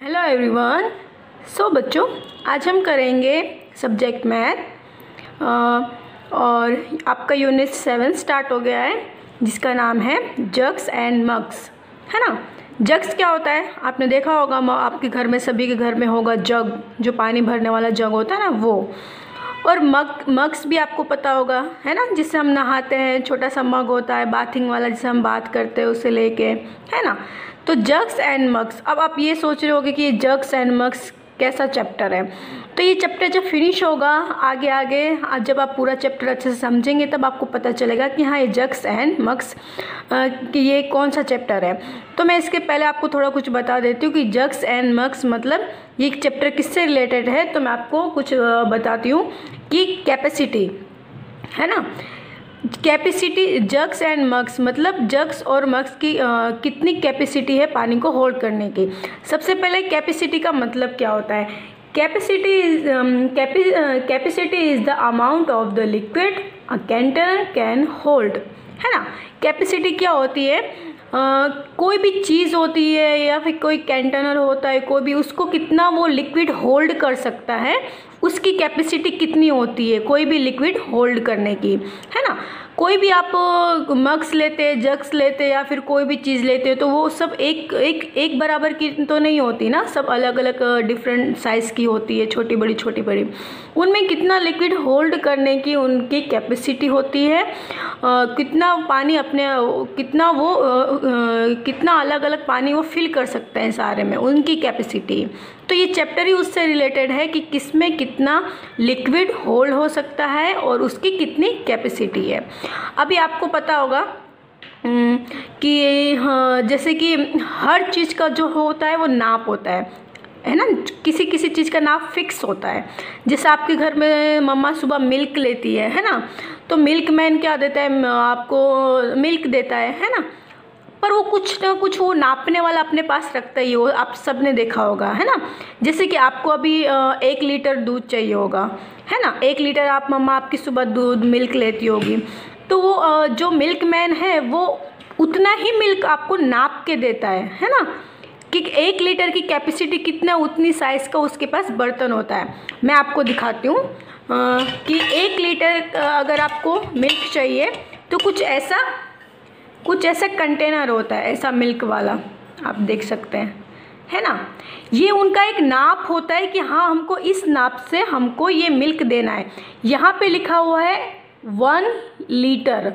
Hello everyone. बच्चों, आज हम करेंगे सब्जेक्ट मैथ और आपका यूनिट 7 स्टार्ट हो गया है जिसका नाम है जग्स एंड मग्स, है ना। जग्स क्या होता है आपने देखा होगा, आपके घर में सभी के घर में होगा जग, जो पानी भरने वाला जग होता है ना वो। और मग्स भी आपको पता होगा, है ना, जिससे हम नहाते हैं, छोटा सा मग होता है बाथिंग वाला जिससे हम बात करते हैं उसे लेके, है ना। तो जग्स एंड मग्स, अब आप ये सोच रहे होगे कि ये जग्स एंड मग्स कैसा चैप्टर है। तो ये चैप्टर जब फिनिश होगा आगे आगे जब आप पूरा चैप्टर अच्छे से समझेंगे तब आपको पता चलेगा कि हाँ ये जग्स एंड मग्स कि ये कौन सा चैप्टर है। तो मैं इसके पहले आपको थोड़ा कुछ बता देती हूँ कि जग्स एंड मग्स मतलब ये चैप्टर किससे रिलेटेड है। तो मैं आपको कुछ बताती हूँ कि कैपेसिटी, है ना, कैपेसिटी जग्स एंड मग्स मतलब जग्स और मग्स की कितनी कैपेसिटी है पानी को होल्ड करने की। सबसे पहले कैपेसिटी का मतलब क्या होता है। Capacity is the amount of the liquid a container can hold, है ना। कैपेसिटी क्या होती है, कोई भी चीज़ होती है या फिर कोई कंटेनर होता है, कोई भी उसको कितना वो लिक्विड होल्ड कर सकता है, उसकी कैपेसिटी कितनी होती है कोई भी लिक्विड होल्ड करने की, है ना। कोई भी आप मग्स लेते, जग्स लेते या फिर कोई भी चीज़ लेते तो वो सब एक बराबर की तो नहीं होती ना, सब अलग अलग डिफरेंट साइज़ की होती है, छोटी बड़ी। उनमें कितना लिक्विड होल्ड करने की उनकी कैपेसिटी होती है, कितना पानी अपने कितना अलग अलग पानी वो फिल कर सकते हैं सारे में, उनकी कैपेसिटी। तो ये चैप्टर ही उससे रिलेटेड है कि किसमें कितना लिक्विड होल्ड हो सकता है और उसकी कितनी कैपेसिटी है। अभी आपको पता होगा कि हाँ, जैसे कि हर चीज़ का जो होता है वो नाप होता है ना। किसी चीज़ का नाप फिक्स होता है। जैसे आपके घर में मम्मा सुबह मिल्क लेती है ना, तो मिल्क मैन क्या देता है आपको, मिल्क देता है ना, पर वो कुछ ना कुछ वो नापने वाला अपने पास रखता ही हो, आप सब ने देखा होगा, है ना। जैसे कि आपको अभी 1 लीटर दूध चाहिए होगा, है ना, 1 लीटर आप मम्मा आपकी सुबह दूध मिल्क लेती होगी, तो वो जो मिल्क मैन है वो उतना ही मिल्क आपको नाप के देता है ना, कि 1 लीटर की कैपेसिटी कितना, उतनी साइज़ का उसके पास बर्तन होता है। मैं आपको दिखाती हूँ कि 1 लीटर अगर आपको मिल्क चाहिए तो कुछ ऐसा कंटेनर होता है, ऐसा मिल्क वाला आप देख सकते हैं, है ना। ये उनका एक नाप होता है कि हाँ हमको इस नाप से हमको ये मिल्क देना है। यहाँ पे लिखा हुआ है 1 लीटर,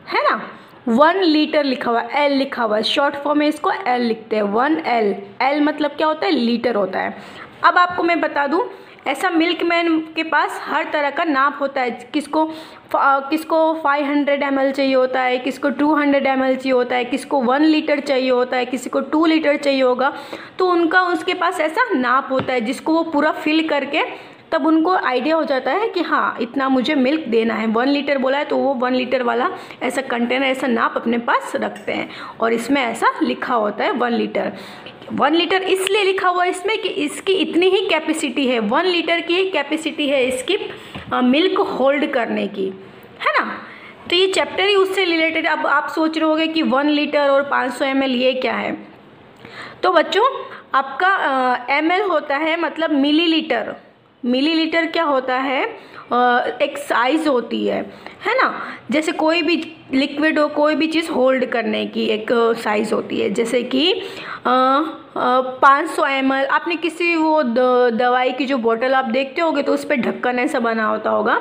है ना, 1 लीटर लिखा हुआ है, L लिखा हुआ है, शॉर्ट फॉर्म में इसको L लिखते हैं, 1L। L मतलब क्या होता है, लीटर होता है। अब आपको मैं बता दूँ, ऐसा मिल्कमैन के पास हर तरह का नाप होता है। किसको 500 ml चाहिए होता है, किसको 200 ml चाहिए होता है, किसको 1 लीटर चाहिए होता है, किसी को 2 लीटर चाहिए होगा। तो उसके पास ऐसा नाप होता है जिसको वो पूरा फिल करके तब उनको आइडिया हो जाता है कि हाँ इतना मुझे मिल्क देना है। 1 लीटर बोला है तो वो 1 लीटर वाला ऐसा कंटेनर, ऐसा नाप अपने पास रखते हैं और इसमें ऐसा लिखा होता है 1 लीटर। 1 लीटर इसलिए लिखा हुआ है इसमें कि इसकी इतनी ही कैपेसिटी है, 1 लीटर की ही कैपेसिटी है इसकी मिल्क होल्ड करने की, है ना। तो ये चैप्टर ही उससे रिलेटेड। अब आप सोच रहे होंगे कि 1 लीटर और 500 ml ये क्या है। तो बच्चों आपका ml होता है मतलब मिलीलीटर। मिलीलीटर क्या होता है, एक साइज़ होती है ना। जैसे कोई भी लिक्विड हो, कोई भी चीज़ होल्ड करने की एक साइज़ होती है। जैसे कि 500 ml, आपने किसी वो दवाई की जो बोतल आप देखते होगे तो उस पर ढक्कन ऐसा बना होता होगा।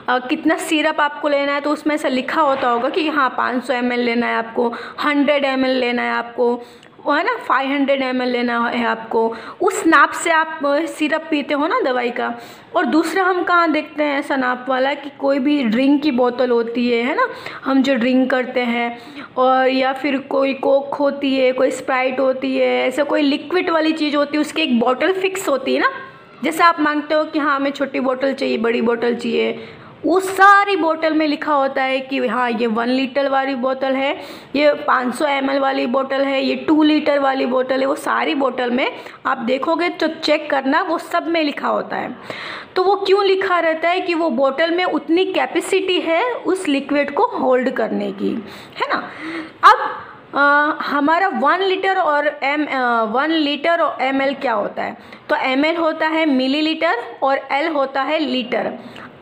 कितना सिरप आपको लेना है तो उसमें ऐसा लिखा होता होगा कि हाँ 500 ml लेना है आपको, 100 ml लेना है आपको, वो है ना 500 ml लेना है आपको। उस नाप से आप सिरप पीते हो ना दवाई का। और दूसरा हम कहाँ देखते हैं ऐसा नाप वाला कि कोई भी ड्रिंक की बोतल होती है ना, हम जो ड्रिंक करते हैं, और या फिर कोई कोक होती है, कोई स्प्राइट होती है, ऐसा कोई लिक्विड वाली चीज़ होती है, उसकी एक बोतल फिक्स होती है ना। जैसे आप मांगते हो कि हाँ हमें छोटी बोतल चाहिए, बड़ी बोतल चाहिए, उस सारी बोतल में लिखा होता है कि हाँ ये 1 लीटर वाली बोतल है, ये 500 ml वाली बोतल है, ये 2 लीटर वाली बोतल है। वो सारी बोतल में आप देखोगे तो चेक करना, वो सब में लिखा होता है। तो वो क्यों लिखा रहता है कि वो बोतल में उतनी कैपेसिटी है उस लिक्विड को होल्ड करने की, है ना। अब हमारा 1 लीटर और 1 लीटर और ml क्या होता है? तो ml होता है मिलीलीटर और L होता है लीटर।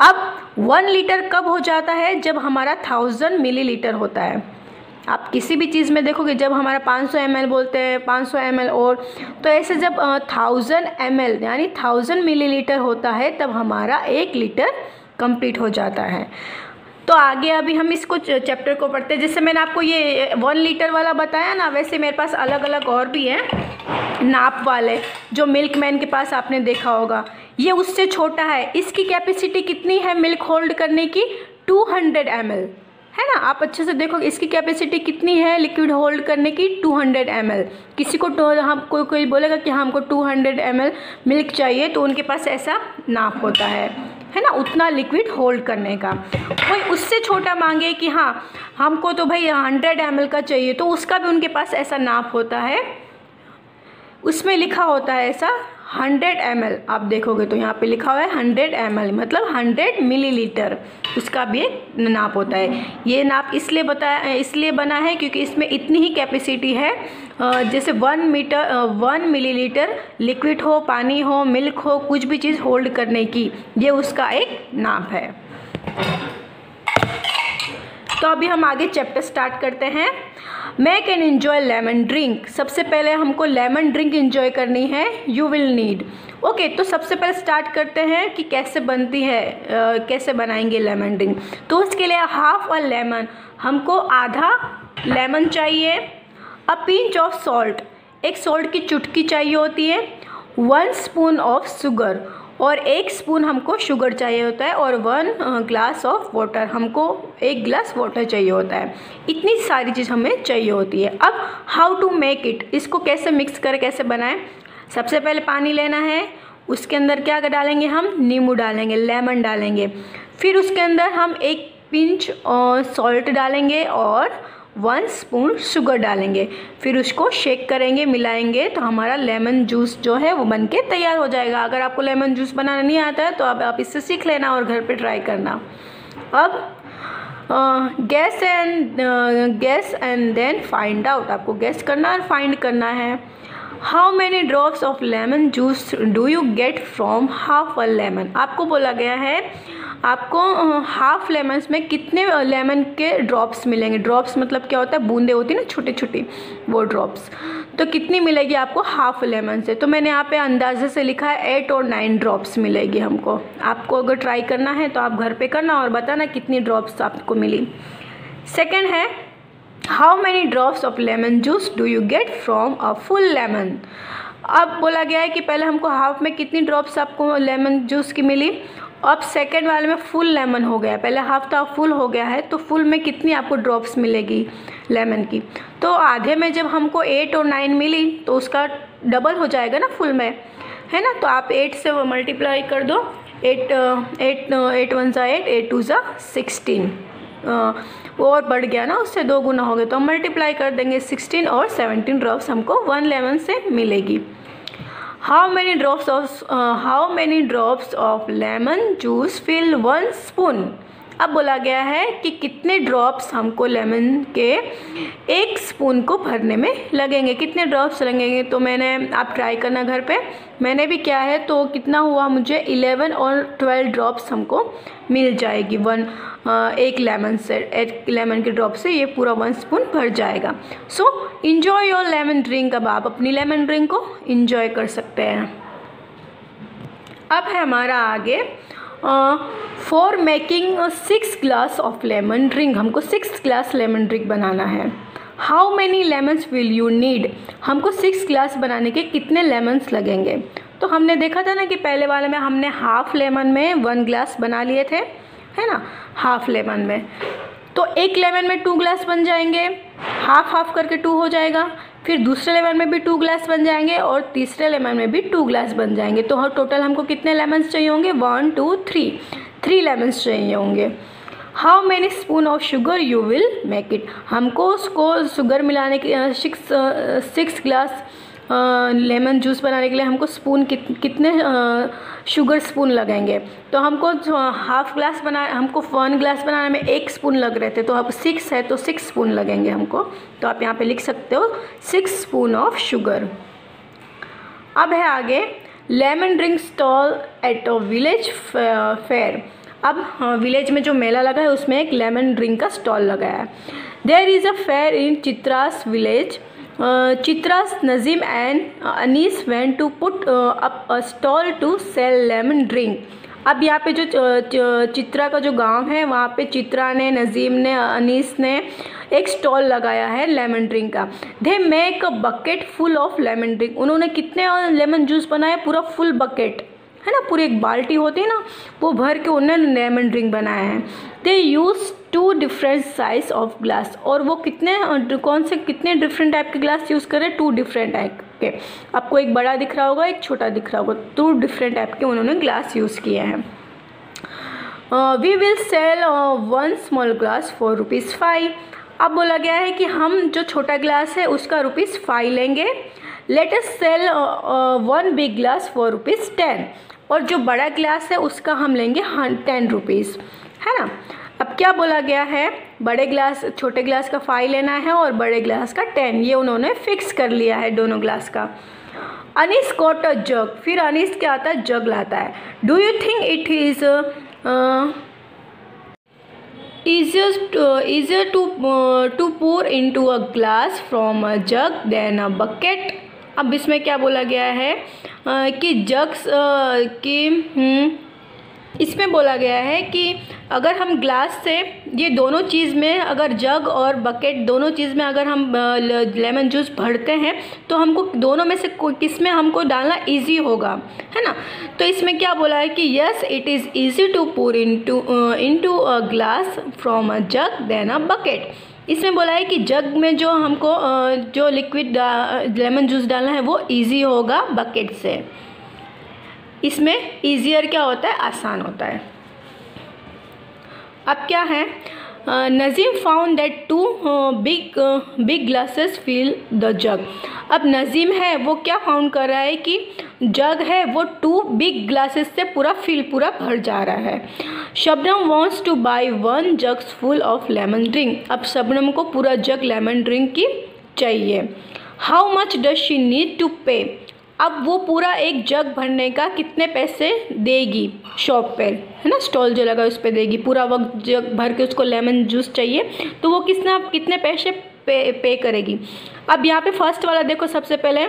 अब 1 लीटर कब हो जाता है? जब हमारा 1000 मिलीलीटर होता है। आप किसी भी चीज़ में देखोगे जब हमारा 500 ml बोलते हैं, 500 ml, और तो ऐसे जब 1000 ml यानी 1000 मिलीलीटर होता है तब हमारा 1 लीटर कंप्लीट हो जाता है। तो आगे अभी हम इसको चैप्टर को पढ़ते हैं। जैसे मैंने आपको ये 1 लीटर वाला बताया ना, वैसे मेरे पास अलग अलग और भी हैं नाप वाले, जो मिल्क मैन के पास आपने देखा होगा। ये उससे छोटा है। इसकी कैपेसिटी कितनी है मिल्क होल्ड करने की? 200 ml है ना। आप अच्छे से देखो इसकी कैपेसिटी कितनी है लिक्विड होल्ड करने की? 200 ml। किसी को हम कोई बोलेगा कि हमको 200 ml मिल्क चाहिए, तो उनके पास ऐसा नाप होता है ना, उतना लिक्विड होल्ड करने का। कोई उससे छोटा मांगे कि हाँ हमको तो भाई 100 ml का चाहिए, तो उसका भी उनके पास ऐसा नाप होता है। उसमें लिखा होता है ऐसा 100 ml। आप देखोगे तो यहाँ पे लिखा हुआ है 100 ml मतलब 100 मिलीलीटर। उसका भी एक नाप होता है। ये नाप इसलिए बना है क्योंकि इसमें इतनी ही कैपेसिटी है। जैसे 1 मिलीलीटर लिक्विड हो, पानी हो, मिल्क हो, कुछ भी चीज़ होल्ड करने की, ये उसका एक नाप है। तो अभी हम आगे चैप्टर स्टार्ट करते हैं। Make and enjoy lemon drink. सबसे पहले हमको लेमन ड्रिंक एंजॉय करनी है। You will need. ओके, तो सबसे पहले स्टार्ट करते हैं कि कैसे बनती है, कैसे बनाएंगे लेमन ड्रिंक। तो उसके लिए हाफ अ लेमन, हमको आधा लेमन चाहिए। अ पिंच ऑफ सॉल्ट, एक सॉल्ट की चुटकी चाहिए होती है। 1 स्पून ऑफ शुगर, और 1 स्पून हमको शुगर चाहिए होता है। और 1 ग्लास ऑफ वाटर, हमको 1 गिलास वाटर चाहिए होता है। इतनी सारी चीज़ हमें चाहिए होती है। अब हाउ टू मेक इट, इसको कैसे मिक्स करें, कैसे बनाएं। सबसे पहले पानी लेना है, उसके अंदर क्या डालेंगे हम? नींबू डालेंगे, लेमन डालेंगे। फिर उसके अंदर हम 1 पिंच सॉल्ट डालेंगे और 1 स्पून शुगर डालेंगे। फिर उसको शेक करेंगे, मिलाएंगे, तो हमारा लेमन जूस जो है वो बनके तैयार हो जाएगा। अगर आपको लेमन जूस बनाना नहीं आता है तो आप इससे सीख लेना और घर पे ट्राई करना। अब guess and then find out, आपको गैस करना और फाइंड करना है। How many drops of lemon juice do you get from half a lemon. आपको बोला गया है आपको हाफ लेमन्स में कितने लेमन के ड्रॉप्स मिलेंगे। ड्रॉप्स मतलब क्या होता है? बूंदे होती है ना छोटी छोटी, वो ड्रॉप्स। तो कितनी मिलेगी आपको हाफ लेमन से? तो मैंने यहाँ पे अंदाजे से लिखा है 8 और 9 ड्रॉप्स मिलेगी हमको। आपको अगर ट्राई करना है तो आप घर पे करना और बताना कितनी ड्रॉप्स आपको मिली। सेकेंड है how many drops of lemon juice do you get from a full lemon. अब बोला गया है कि पहले हमको हाफ में कितनी ड्रॉप्स आपको लेमन जूस की मिली। अब सेकेंड वाले में फुल लेमन हो गया, पहले हाफ था फुल हो गया है, तो फुल में कितनी आपको ड्रॉप्स मिलेगी लेमन की। तो आधे में जब हमको 8 और 9 मिली तो उसका डबल हो जाएगा ना फुल में, है ना। तो आप 8 से वो मल्टीप्लाई कर दो। 8 1 ज़ा 8, 8 2 ज़ा 16, वो और बढ़ गया ना, उससे 2 गुना हो गया, तो हम मल्टीप्लाई कर देंगे। 16 और 17 ड्रॉप्स हमको 1 लेमन से मिलेगी। How many drops of lemon juice fill 1 spoon. अब बोला गया है कि कितने ड्रॉप्स हमको लेमन के 1 स्पून को भरने में लगेंगे, कितने ड्रॉप्स लगेंगे। तो आप ट्राई करना घर पे, मैंने भी किया है। तो कितना हुआ मुझे 11 और 12 ड्रॉप्स हमको मिल जाएगी 1 लेमन से। 1 लेमन के ड्रॉप से ये पूरा 1 स्पून भर जाएगा। सो इन्जॉय योर लेमन ड्रिंक। अब आप अपनी लेमन ड्रिंक को इन्जॉय कर सकते हैं। अब है हमारा आगे for making 6 glass of lemon drink. हमको 6 ग्लास लेमन ड्रिंक बनाना है। How many lemons will you need. हमको 6 ग्लास बनाने के कितने लेमन्स लगेंगे। तो हमने देखा था ना कि पहले वाले में हमने हाफ लेमन में 1 ग्लास बना लिए थे, है ना, हाफ लेमन में। तो 1 लेमन में 2 ग्लास बन जाएंगे, हाफ हाफ करके 2 हो जाएगा। फिर दूसरे लेमन में भी 2 ग्लास बन जाएंगे और तीसरे लेमन में भी 2 ग्लास बन जाएंगे। तो टोटल हमको कितने लेमन्स चाहिए होंगे? 1 2 3 लेमन्स चाहिए होंगे। How many spoon of sugar you will make it. हमको उसको शुगर मिलाने के 6 ग्लास लेमन जूस बनाने के लिए हमको स्पून कितने शुगर स्पून लगेंगे। तो हमको हाफ ग्लास हमको 1 ग्लास बनाने में 1 स्पून लग रहे थे, तो अब 6 है तो 6 स्पून लगेंगे हमको। तो आप यहाँ पे लिख सकते हो 6 स्पून ऑफ शुगर। अब है आगे lemon drink stall at a village fair. अब विलेज में जो मेला लगा है उसमें एक लेमन ड्रिंक का स्टॉल लगाया है। There is a fair in Chitra's village. Chitra's, Najim and Anees went to put up a stall to sell lemon drink. अब यहाँ पे जो चित्रा का जो गांव है वहाँ पे चित्रा ने, नजीम ने, अनीस ने एक स्टॉल लगाया है लेमन ड्रिंक का। They make a bucket full of lemon drink. उन्होंने कितने लेमन जूस बनाया? पूरा फुल बकेट, है ना, पूरी एक बाल्टी होती है ना, वो भर के उन्होंने लेमन ड्रिंक बनाया है। They use 2 different size of glass. और वो कितने डिफरेंट टाइप के ग्लास यूज़ करें? 2 डिफरेंट टाइप के। आपको एक बड़ा दिख रहा होगा, एक छोटा दिख रहा होगा, 2 डिफरेंट टाइप के उन्होंने ग्लास यूज़ किए हैं। We will sell 1 small glass for ₹5। अब बोला गया है कि हम जो छोटा ग्लास है उसका ₹5 लेंगे। Let us sell 1 big glass for ₹10। और जो बड़ा ग्लास है उसका हम लेंगे 10 रुपीज़, है ना। अब क्या बोला गया है? छोटे ग्लास का 5 लेना है और बड़े ग्लास का 10, ये उन्होंने फिक्स कर लिया है दोनों ग्लास का। अनीस गॉट अ जग। फिर अनीस क्या आता है? जग लाता है। Do you think it is easier to pour into a glass from a jug than a bucket? अब इसमें क्या बोला गया है कि जग्स इसमें बोला गया है कि अगर हम ग्लास से ये दोनों चीज़ में, अगर जग और बकेट दोनों चीज़ में अगर हम लेमन जूस भरते हैं तो हमको दोनों में से किस में हमको डालना इजी होगा, है ना। तो इसमें क्या बोला है कि yes it is easy to pour into a glass from a jug than a bucket. इसमें बोला है कि जग में जो हमको जो लिक्विड लेमन जूस डालना है वो इजी होगा बकेट से। इसमें ईजियर क्या होता है? आसान होता है। अब क्या है? Najeem found that 2 big glasses fill the jug. अब नजीम है वो क्या फाउंड कर रहा है कि जग है वो 2 बिग ग्लासेस से पूरा भर जा रहा है। Shabnam wants to buy 1 jugs full of lemon drink. अब शबनम को पूरा जग लेमन ड्रिंक की चाहिए। How much does she need to pay? अब वो पूरा एक जग भरने का कितने पैसे देगी शॉप पर, है ना, स्टॉल जो लगा उस पर देगी। पूरा वक्त जग भर के उसको लेमन जूस चाहिए तो वो कितने पैसे पे करेगी। अब यहाँ पे फर्स्ट वाला देखो, सबसे पहले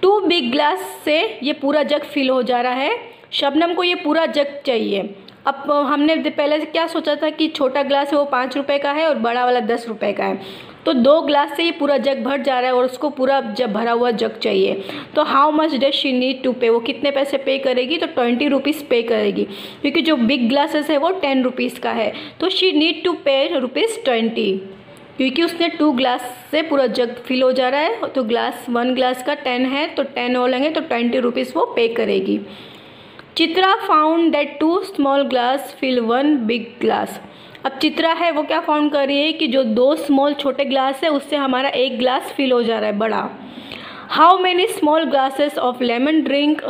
2 बिग ग्लास से ये पूरा जग फिल हो जा रहा है। शबनम को ये पूरा जग चाहिए। अब हमने पहले से क्या सोचा था कि छोटा ग्लास है वो 5 रुपये का है और बड़ा वाला 10 रुपये का है, तो 2 ग्लास से ये पूरा जग भर जा रहा है और उसको पूरा जब भरा हुआ जग चाहिए। तो how much does she need to pay? वो कितने पैसे पे करेगी? तो 20 रुपीज़ पे करेगी, क्योंकि जो बिग ग्लासेस है वो 10 रुपीज़ का है। तो शी नीड टू पे ₹20, क्योंकि उसने 2 ग्लास से पूरा जग फिल हो जा रहा है। तो 1 ग्लास का 10 है तो 10 और लेंगे तो 20 रुपीज़ वो पे करेगी। Chitra found that 2 small glass fill 1 big glass. अब चित्रा है वो क्या फाउंड कर रही है कि जो 2 स्मॉल छोटे ग्लास है उससे हमारा 1 ग्लास फिल हो जा रहा है बड़ा। How many small glasses of lemon drink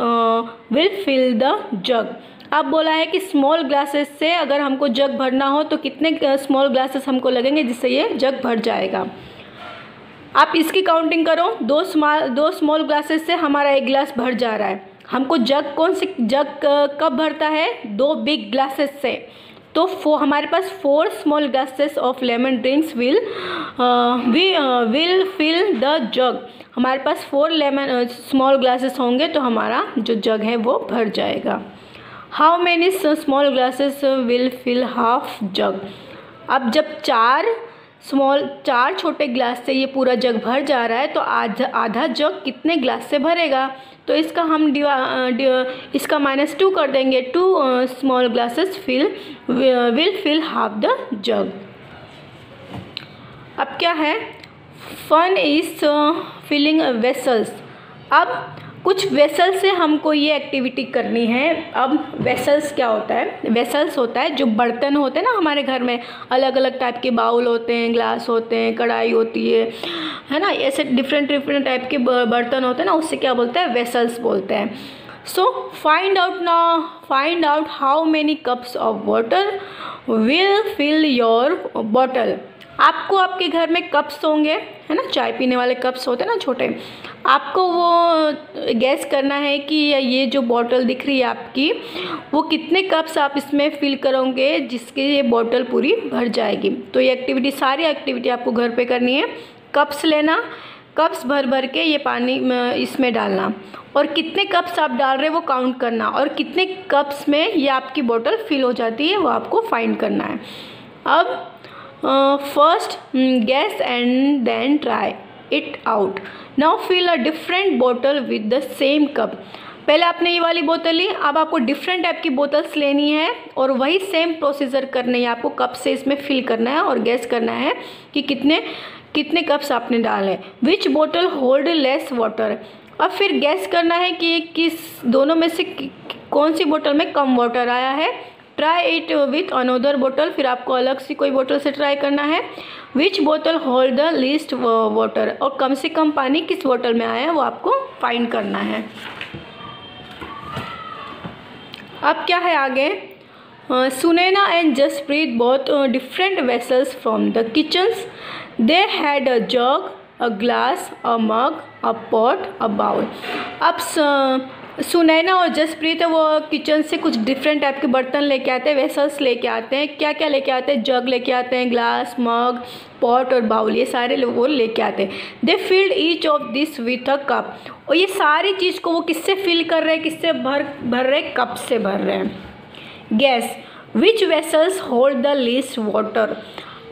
will fill the jug? अब बोला है कि स्मॉल ग्लासेस से अगर हमको जग भरना हो तो कितने स्मॉल ग्लासेस हमको लगेंगे जिससे ये जग भर जाएगा। आप इसकी काउंटिंग करो, 2 स्मॉल ग्लासेस से हमारा 1 ग्लास भर जा रहा है। हमको जग कब भरता है? 2 बिग ग्लासेस से। तो हमारे पास 4 small glasses of lemon drinks will fill the jug. हमारे पास 4 स्मॉल ग्लासेस होंगे तो हमारा जो जग है वो भर जाएगा। How many small glasses will fill half jug? अब जब 4 छोटे ग्लास से ये पूरा जग भर जा रहा है तो आधा जग कितने ग्लास से भरेगा? तो इसका हम इसका -2 कर देंगे। 2 small glasses will fill half the jug. अब क्या है? Fun is filling vessels. अब कुछ वेसल से हमको ये एक्टिविटी करनी है। अब वेसल्स क्या होता है? वेसल्स होता है जो बर्तन होते हैं ना हमारे घर में, अलग अलग टाइप के बाउल होते हैं, ग्लास होते हैं, कढ़ाई होती है ना, ऐसे डिफरेंट डिफरेंट टाइप के बर्तन होते हैं ना, उससे क्या बोलते हैं? वेसल्स बोलते हैं। So find out how many cups of water will fill your bottle. आपको आपके घर में कप्स होंगे, है ना, चाय पीने वाले कप्स होते हैं ना छोटे, आपको वो गैस करना है कि ये जो बॉटल दिख रही है आपकी, वो कितने कप्स आप इसमें फिल करोगे जिसके ये बॉटल पूरी भर जाएगी। तो ये एक्टिविटी, सारी एक्टिविटी आपको घर पे करनी है। कप्स लेना, कप्स भर भर के ये पानी इसमें डालना, और कितने कप्स आप डाल रहे हैं वो काउंट करना, और कितने कप्स में ये आपकी बॉटल फिल हो जाती है वो आपको फाइंड करना है। अब first guess and then try it out. Now fill a different bottle with the same cup. पहले आपने ये वाली बोतल ली, अब आपको डिफरेंट टाइप की बोतल्स लेनी है और वही सेम प्रोसीजर करनी है। आपको कप से इसमें फिल करना है और गैस करना है कि कितने कप्स आपने डाले। विच बोतल होल्ड लेस वाटर। अब फिर गैस करना है कि किस दोनों में से कौन सी बोतल में कम वाटर आया है। ट्राई इट विथ अनोदर बोतल, फिर आपको अलग सी कोई बोतल से ट्राई करना है। विच बोतल होल्ड द लीस्ट वाटर, और कम से कम पानी किस बोतल में आया है वो आपको फाइंड करना है। अब क्या है आगे? Sunaina and Jaspreet both different vessels from the kitchens. They had a jug, a glass, a mug, a pot, a bowl. अब सुनैना और जसप्रीत है वो किचन से कुछ डिफरेंट टाइप के बर्तन लेके आते हैं, वेसल्स लेके आते हैं। क्या क्या लेके आते हैं? जग लेके आते हैं, ग्लास, मग, पॉट और बाउल, ये सारे वो लेके आते हैं। They filled each of this with a cup. और ये सारी चीज़ को वो किससे फिल कर रहे हैं, किससे भर रहे हैं? कप से भर रहे हैं। Gas which vessels hold the least water.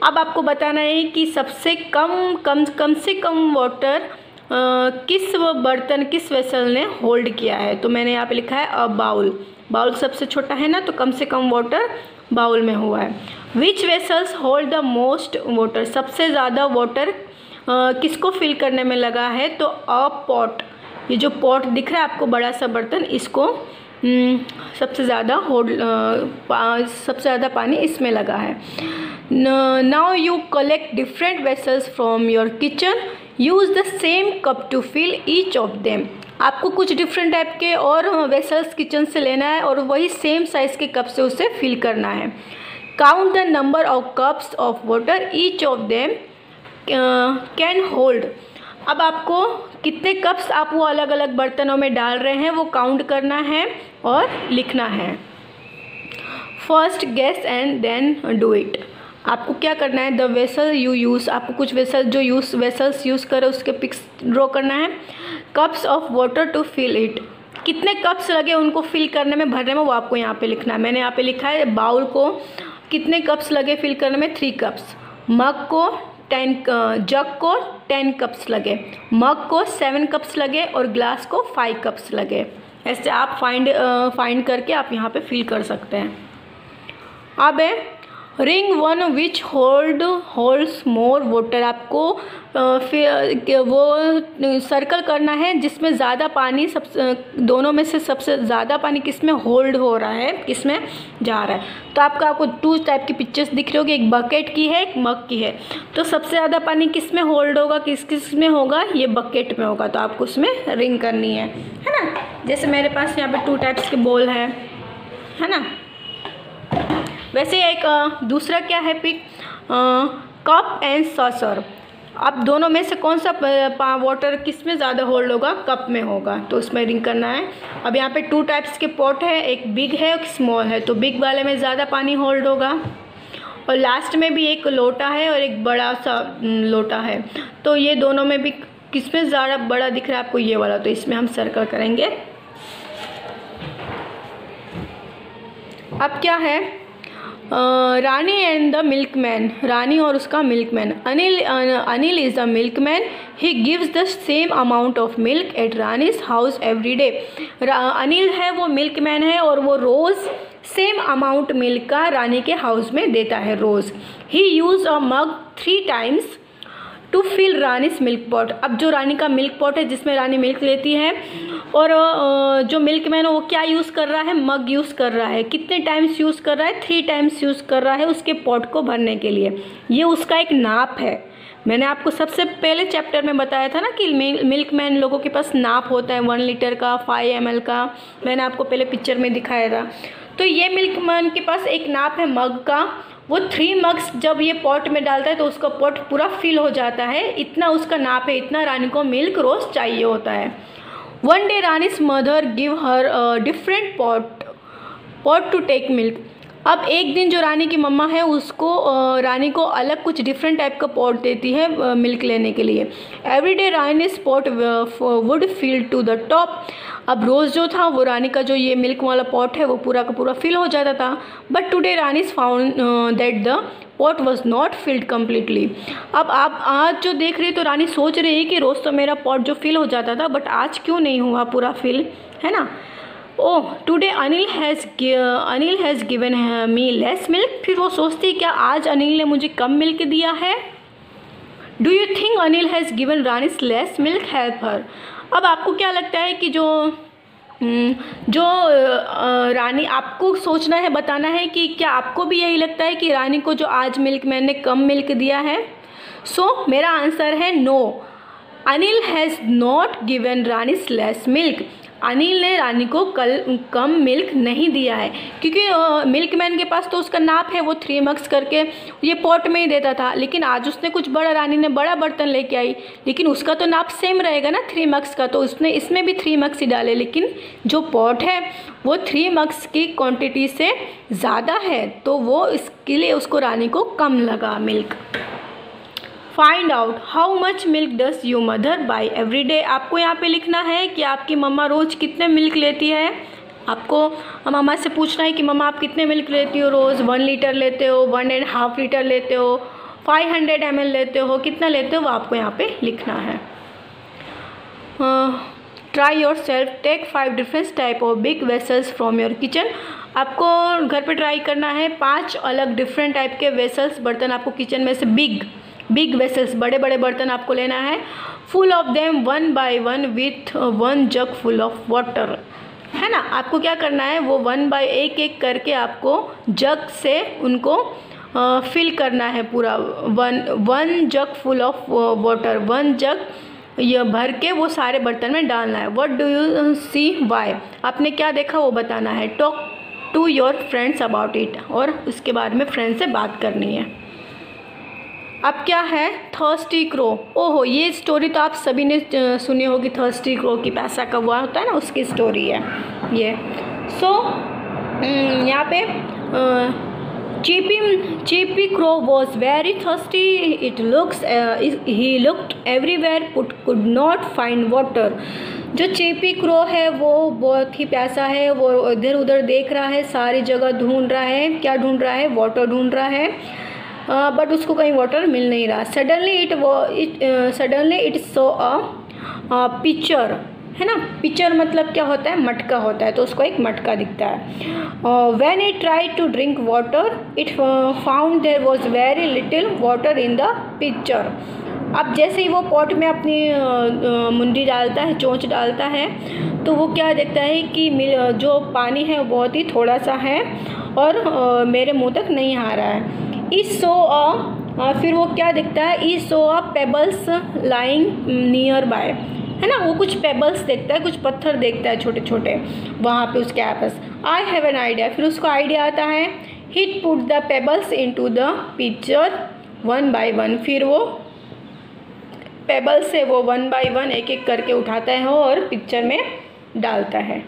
अब आपको बताना है कि सबसे कम से कम वाटर किस बर्तन, किस वेसल ने होल्ड किया है। तो मैंने यहाँ पे लिखा है अ बाउल। बाउल सबसे छोटा है ना, तो कम से कम वाटर बाउल में हुआ है। Which vessels hold the most water. सबसे ज़्यादा वाटर किसको फिल करने में लगा है? तो अ पॉट। ये जो पॉट दिख रहा है आपको, बड़ा सा बर्तन, इसको सबसे ज़्यादा पानी इसमें लगा है। Now you collect different vessels from your kitchen. Use the same cup to fill each of them. आपको कुछ डिफरेंट टाइप के और वेसल्स किचन से लेना है और वही सेम साइज़ के कप से उसे फिल करना है। Count the number of cups of water each of them can hold. अब आपको कितने कप्स आप वो अलग अलग बर्तनों में डाल रहे हैं वो काउंट करना है और लिखना है। First guess and then do it. आपको क्या करना है? The vessel you use. आपको कुछ वेसल्स यूज़ करें उसके पिक्स ड्रॉ करना है। Cups of water to fill it. कितने कप्स लगे उनको फिल करने में, भरने में, वो आपको यहाँ पे लिखना है। मैंने यहाँ पे लिखा है बाउल को कितने कप्स लगे फिल करने में? 3 कप्स। मग को 10 कप्स लगे। मग को 7 कप्स लगे और ग्लास को 5 कप्स लगे। ऐसे आप फाइंड करके आप यहाँ पे फिल कर सकते हैं। अब है ring one which holds more water. आपको फिर वो सर्कल करना है जिसमें ज़्यादा पानी, दोनों में से सबसे ज़्यादा पानी किस में होल्ड हो रहा है, किस में जा रहा है। तो आपको 2 टाइप की पिक्चर्स दिख रही होगी, एक बकेट की है, एक मग की है। तो सबसे ज़्यादा पानी किस में होल्ड होगा, किस में होगा? ये बकेट में होगा। तो आपको उसमें रिंग करनी है ना। जैसे मेरे पास यहाँ पे 2 टाइप्स के बोल है ना। वैसे एक दूसरा क्या है पिक, कप एंड सॉसर। अब दोनों में से कौन सा वाटर किस में ज़्यादा होल्ड होगा? कप में होगा, तो उसमें रिंग करना है। अब यहाँ पे 2 टाइप्स के पॉट है, एक बिग है एक स्मॉल है। तो बिग वाले में ज़्यादा पानी होल्ड होगा, और लास्ट में भी एक लोटा है और एक बड़ा सा लोटा है। तो ये दोनों में भी किस में ज़्यादा बड़ा दिख रहा है आपको? ये वाला। तो इसमें हम सर्कल करेंगे। अब क्या है? रानी एंड द मिल्कमैन। रानी और उसका milkman. Anil is the milkman. He gives the same amount of milk eight Rani's house every day. Anil है वो मिल्कमैन है और वो रोज़ सेम अमाउंट मिल्क का रानी के हाउस में देता है रोज़। He use a mug 3 times to fill Rani's milk pot. अब जो रानी का मिल्क पॉट है जिसमें रानी मिल्क लेती है, और जो मिल्क मैन है वो क्या यूज़ कर रहा है, मग यूज़ कर रहा है। कितने टाइम्स यूज़ कर रहा है, 3 टाइम्स यूज़ कर रहा है उसके पॉट को भरने के लिए। ये उसका एक नाप है। मैंने आपको सबसे पहले चैप्टर में बताया था ना कि मिल्क मैन लोगों के पास नाप होता है 1 लीटर का, 5 ml का। मैंने आपको पहले पिक्चर में दिखाया था। तो ये मिल्क मैन के पास एक नाप है मग का। वो 3 मग्स जब ये पॉट में डालता है तो उसका पॉट पूरा फिल हो जाता है। इतना उसका नाप है, इतना रानी को मिल्क रोज़ चाहिए होता है। One day Rani's mother give her different pot to take milk. अब एक दिन जो रानी की मम्मा है उसको रानी को अलग कुछ डिफरेंट टाइप का पॉट देती है मिल्क लेने के लिए। Every day Rani's pot would fill to the top. अब रोज़ जो था वो रानी का जो ये मिल्क वाला पॉट है वो पूरा का पूरा फिल हो जाता था। But today Rani's found that the pot was not filled completely. अब आप आज जो देख रही तो रानी सोच रही है कि रोज़ तो मेरा पॉट जो फिल हो जाता था, बट आज क्यों नहीं हुआ पूरा फिल, है ना। Oh today Anil has given me less milk. फिर वो सोचती क्या आज अनिल ने मुझे कम मिल्क दिया है। Do you think Anil has given Rani's less milk help her. अब आपको क्या लगता है कि जो रानी, आपको सोचना है, बताना है कि क्या आपको भी यही लगता है कि रानी को जो आज मिल्क मैन ने कम मिल्क दिया है। सो मेरा आंसर है no, Anil has not given Rani's less milk. Anil ने रानी को कम मिल्क नहीं दिया है, क्योंकि मिल्कमैन के पास तो उसका नाप है, वो 3 मग्स करके ये पॉट में ही देता था। लेकिन आज उसने कुछ बड़ा, रानी ने बड़ा बर्तन लेके आई, लेकिन उसका तो नाप सेम रहेगा ना 3 मग्स का, तो उसने इसमें भी 3 मग्स ही डाले। लेकिन जो पॉट है वो 3 मग्स की क्वांटिटी से ज़्यादा है, तो वो इसके लिए उसको रानी को कम लगा milk. Find out how much milk does you mother by every day. आपको यहाँ पे लिखना है कि आपकी मम्मा रोज़ कितने मिल्क लेती है। आपको मम्मा से पूछना है कि मम्मा आप कितने मिल्क लेती हो रोज़। 1 लीटर लेते हो, 1.5 लीटर लेते हो, 500 ml लेते हो, कितना लेते हो वो आपको यहाँ पे लिखना है। Try yourself, take 5 different type of big vessels from your kitchen. आपको घर पे ट्राई करना है 5 अलग डिफरेंट टाइप के वेसल्स, बर्तन आपको किचन में से बिग वेसल्स, बड़े बड़े बर्तन आपको लेना है। Full of them 1 by 1 with 1 jug full of water, है ना। आपको क्या करना है, वो 1 by 1 करके आपको जग से उनको फिल करना है पूरा। 1 jug full of water, 1 jug ये भर के वो सारे बर्तन में डालना है। What do you see why, आपने क्या देखा वो बताना है। Talk to your friends about it, और उसके बारे में फ्रेंड से बात करनी है। अब क्या है, थर्स्टी क्रो। ओहो, ये स्टोरी तो आप सभी ने सुनी होगी, थर्स्टी क्रो की, पैसा कौवा होता है ना, उसकी स्टोरी है ये। सो यहाँ पे Chipi crow was very thirsty, he looked everywhere but could not find water. जो चीपी क्रो है वो बहुत ही प्यासा है, वो इधर उधर देख रहा है, सारी जगह ढूंढ रहा है। क्या ढूंढ रहा है, वाटर ढूंढ रहा है, बट उसको कहीं वाटर मिल नहीं रहा। Suddenly it so a picture, है ना। पिक्चर मतलब क्या होता है, मटका होता है, तो उसको एक मटका दिखता है। When it tried to drink water it found there was very little water in the picture. अब जैसे ही वो पॉट में अपनी मुंडी डालता है, चोंच डालता है, तो वो क्या देखता है कि जो पानी है वो बहुत ही थोड़ा सा है और मेरे मुंह तक नहीं आ रहा है। फिर वो क्या देखता है, ई सो अ पेबल्स लाइंग नियर बाय, है ना। वो कुछ पेबल्स देखता है, कुछ पत्थर देखता है छोटे छोटे वहाँ पे उसके आसपास। आई हैव एन आइडिया, फिर उसको आइडिया आता है। It put the pebbles into the picture 1 by 1। फिर वो पेबल्स से वो 1 by 1 एक करके उठाता है और पिक्चर में डालता है।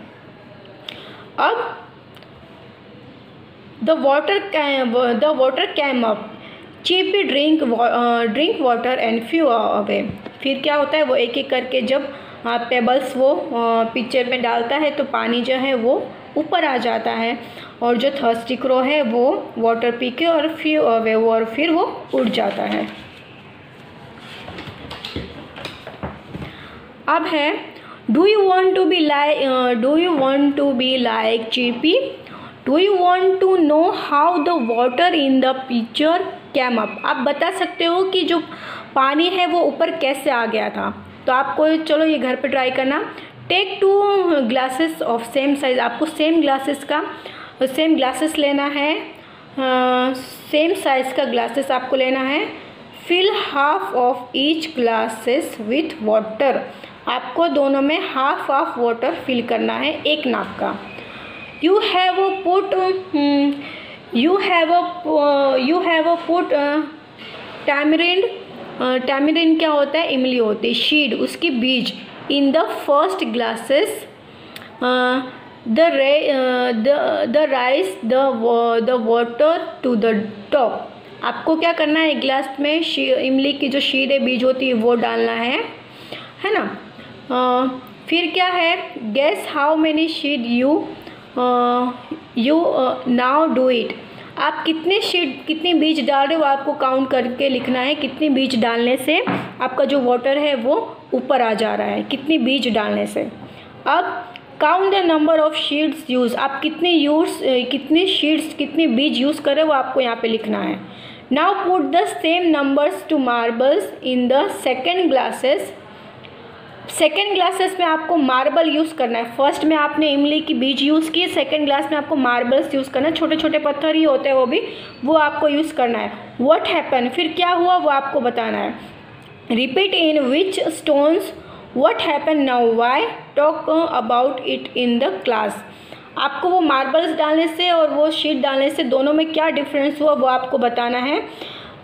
अब The water came up. Chippy drink water and flew away. फिर क्या होता है, वो एक करके जब पेबल्स वो पिक्चर में डालता है तो पानी जो है वो ऊपर आ जाता है, और जो थर्स्टी क्रो है वो वाटर पी के और फ्यू अवे, और फिर वो उड़ जाता है। अब है, do you want to be like chirpy? Do you want to know how the water in the picture came up? आप बता सकते हो कि जो पानी है वो ऊपर कैसे आ गया था। तो आपको चलो ये घर पे ट्राई करना। Take 2 glasses of same size, आपको सेम ग्लासेस लेना है, सेम साइज़ का ग्लासेस आपको लेना है। Fill half of each glasses with water, आपको दोनों में हाफ वाटर फिल करना है एक नाप का। यू हैव पुट टैमरिंड क्या होता है, इमली होती है, शीड उसकी बीज, in the first glasses, the rice the water to the top. आपको क्या करना है, एक गिलास में इमली की जो शीड है, बीज होती है, वो डालना है ना। फिर क्या है, guess how many seed you now do it. आप कितनी बीज डाल रहे हो, आपको काउंट करके लिखना है। कितनी बीज डालने से आपका जो वाटर है वो ऊपर आ जा रहा है, कितनी बीज डालने से। अब count the number of शीड्स use, आप कितनी बीज यूज़ कर रहे हो वो आपको यहाँ पे लिखना है। Now put the same numbers to marbles in the second glasses में आपको मार्बल यूज़ करना है। फर्स्ट में आपने इमली की बीज यूज़ की, सेकंड ग्लास में आपको मार्बल्स यूज़ करना है, छोटे छोटे पत्थर ही होते हैं वो आपको यूज़ करना है। व्हाट हैपन, फिर क्या हुआ वो आपको बताना है। Repeat in which stones what happen now why, talk about it in the class. आपको वो मार्बल्स डालने से और वो शीट डालने से दोनों में क्या डिफरेंस हुआ वो आपको बताना है,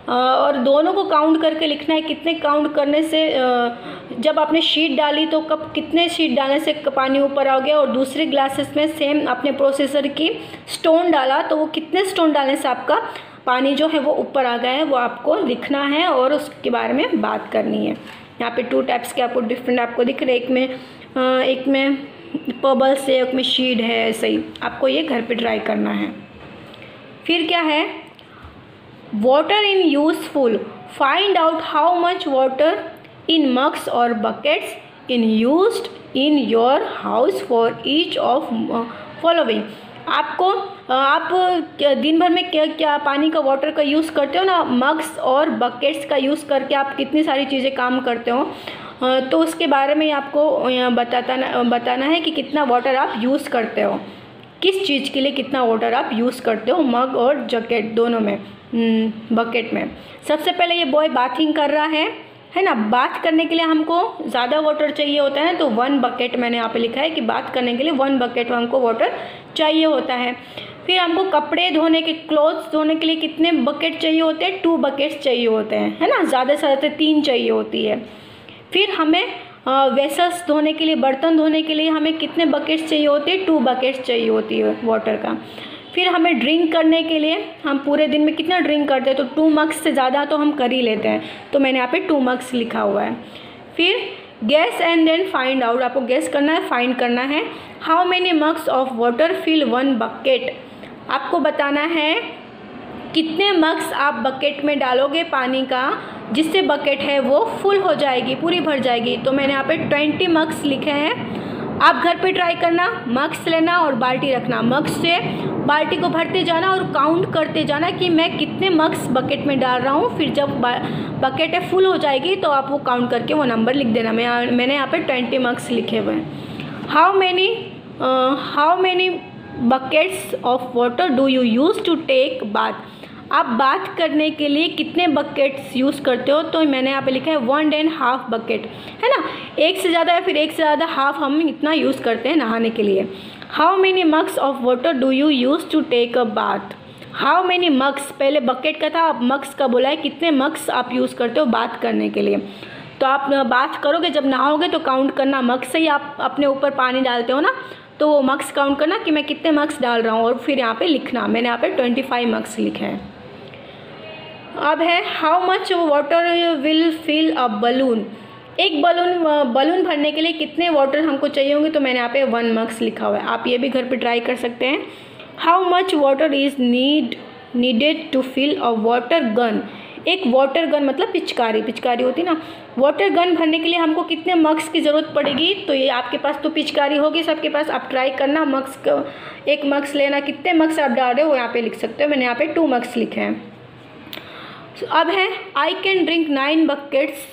और दोनों को काउंट करके लिखना है। कितने काउंट करने से, जब आपने शीट डाली तो कब कितने शीट डालने से पानी ऊपर आ गया, और दूसरे ग्लासेस में सेम अपने प्रोसेसर की स्टोन डाला तो वो कितने स्टोन डालने से आपका पानी जो है वो ऊपर आ गया है, वो आपको लिखना है और उसके बारे में बात करनी है। यहाँ पे 2 टाइप्स के आपको डिफरेंट आपको दिख रहे हैं, एक में पबल्स है, एक में शीट है, ऐसे ही आपको ये घर पे ट्राई करना है। फिर क्या है, water in useful, find out how much water in mugs और buckets in used in your house for each of following. आप दिन भर में क्या पानी का वाटर का यूज़ करते हो ना, मग्स और बकेट्स का यूज़ करके आप कितनी सारी चीज़ें काम करते हो, तो उसके बारे में आपको बताना है कि कितना वाटर आप यूज़ करते हो, किस चीज़ के लिए कितना वाटर आप यूज़ करते हो, मग और जकेट दोनों में, बकेट में। सबसे पहले ये बॉय बाथिंग कर रहा है ना। बात करने के लिए हमको ज़्यादा वाटर चाहिए होता है, तो 1 बकेट मैंने यहाँ पे लिखा है कि बात करने के लिए 1 बकेट हमको वाटर चाहिए होता है। फिर हमको कपड़े धोने के, क्लोथ्स धोने के लिए कितने बकेट चाहिए होते हैं, 2 बकेट्स चाहिए होते हैं, है ना, ज़्यादा से ज़्यादा 3 चाहिए होती है। फिर हमें वेसल्स धोने के लिए, बर्तन धोने के लिए हमें कितने बकेट्स चाहिए होते हैं, 2 बकेट्स चाहिए होती है वाटर का। फिर हमें ड्रिंक करने के लिए, हम पूरे दिन में कितना ड्रिंक करते हैं, तो 2 मग्स से ज़्यादा तो हम कर ही लेते हैं, तो मैंने यहाँ पे 2 मग्स लिखा हुआ है। फिर guess and then find out, आपको गैस करना है, फाइंड करना है। How many mugs of water fill 1 bucket, आपको बताना है कितने मग्स आप बकेट में डालोगे पानी का, जिससे बकेट है वो फुल हो जाएगी, पूरी भर जाएगी। तो मैंने यहाँ पे 20 मग्स लिखे हैं। आप घर पे ट्राई करना, मग्स लेना और बाल्टी रखना, मग्स से बाल्टी को भरते जाना और काउंट करते जाना कि मैं कितने मग्स बकेट में डाल रहा हूँ। फिर जब बकेट है फुल हो जाएगी तो आप वो काउंट करके वो नंबर लिख देना। मैंने यहाँ पे 20 मग्स लिखे हुए हैं। How many buckets of water do you use to take bath, आप बात करने के लिए कितने बकेट्स यूज़ करते हो, तो मैंने यहाँ पे लिखा है 1.5 बकेट, है ना, एक से ज़्यादा या फिर एक से ज़्यादा हाफ हम इतना यूज़ करते हैं नहाने के लिए। How many mugs of water do you use to take a bath, how many mugs, पहले बकेट का था, अब मग्स का बोला है, कितने मग्स आप यूज़ करते हो बात करने के लिए। तो आप बात करोगे, जब नहाओगे तो काउंट करना, मग्स से ही आप अपने ऊपर पानी डालते हो ना, तो वो मग्स काउंट करना कि मैं कितने मग्स डाल रहा हूँ और फिर यहाँ पे लिखना। मैंने यहाँ पे 25 मग्स लिखे हैं। अब है how much water will fill a balloon, एक बलून भरने के लिए कितने वाटर हमको चाहिए होंगे, तो मैंने यहाँ पे 1 मग्स लिखा हुआ है। आप ये भी घर पे ट्राई कर सकते हैं। How much water is needed to fill a water gun, एक वाटर गन मतलब पिचकारी होती ना, वाटर गन भरने के लिए हमको कितने मग्स की ज़रूरत पड़ेगी, तो ये आपके पास तो पिचकारी होगी सबके पास, आप ट्राई करना, मग्स का 1 मग्स लेना, कितने मग्स आप डाल रहे हो यहाँ पे लिख सकते हो। मैंने यहाँ पे 2 मग्स लिखे हैं। अब है I can drink 9 buckets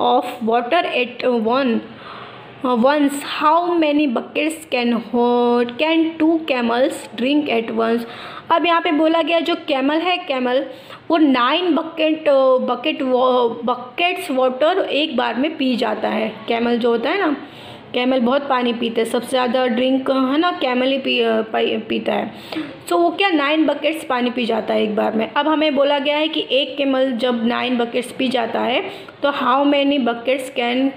of water at once. How many buckets can 2 camels drink at once? अब यहाँ पे बोला गया जो कैमल है, कैमल वो 9 बकेट्स वाटर एक बार में पी जाता है। कैमल जो होता है ना, कैमल बहुत पानी पीते हैं, सबसे ज़्यादा ड्रिंक है ना कैमल ही पीता है। सो वो क्या 9 बकेट्स पानी पी जाता है एक बार में। अब हमें बोला गया है कि एक कैमल जब 9 बकेट्स पी जाता है तो how many buckets can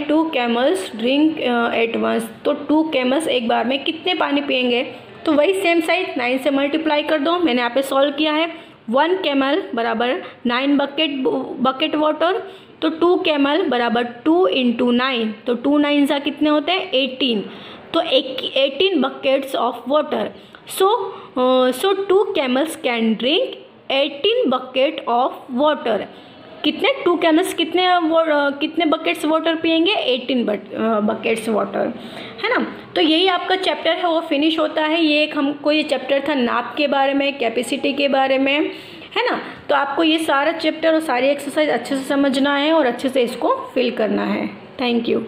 2 camels drink at once. तो 2 कैमल्स एक बार में कितने पानी पियेंगे? तो वही सेम साइड 9 से मल्टीप्लाई कर दो। मैंने यहाँ पे सॉल्व किया है। 1 कैमल बराबर 9 बकेट वाटर, तो 2 कैमल बराबर 2 इंटू 9, तो 2 9 सा कितने होते हैं 18, तो 18 buckets of water. So 2 camels can drink 18 bucket of water. कितने 2 कैमल्स कितने बकेट्स वाटर पियेंगे? 18 बकेट्स वाटर, है ना। तो यही आपका चैप्टर है वो फिनिश होता है। ये एक हमको ये चैप्टर था नाप के बारे में, कैपेसिटी के बारे में, है ना। तो आपको ये सारा चैप्टर और सारी एक्सरसाइज अच्छे से समझना है और अच्छे से इसको फिल करना है। Thank you.